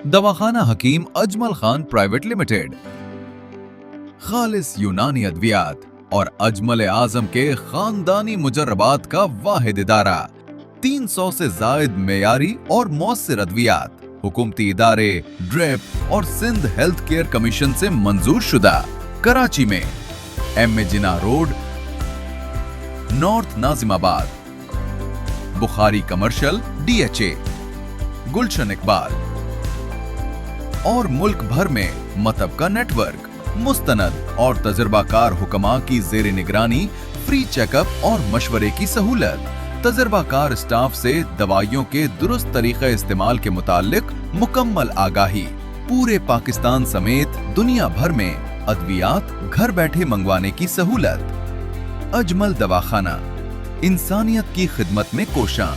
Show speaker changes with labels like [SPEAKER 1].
[SPEAKER 1] दवाखाना Hakim Ajmal Khan private limited, खालिस यूनानी अद्वियात और अजमल आजम के खानदानी मुजर्रबात का वाहिद इदारा, 300 से जायद मेयारी और मौसर अद्वियात, हुकूमती इदारे, ड्रिप और सिंध हेल्थ केयर कमीशन से मंजूर शुदा, कराची में M Jinnah road, north Nazimabad, Bukhari commercial, DHA, Gulshan Iqbal और मुल्क भर में मतब का नेटवर्क, मुस्तनद और तजर्बाकार हुक्मा की जेर निगरानी, फ्री चेकअप और मशवरे की सहूलत, तजर्बाकार स्टाफ से दवाइयों के दुरुस्त तरीके इस्तेमाल के मुतालिक मुकम्मल आगाही, पूरे पाकिस्तान समेत दुनिया भर में अद्वियात घर बैठे मंगवाने की सहूलत। अजमल दवाखाना, इंसानियत की खिदमत में कोशां।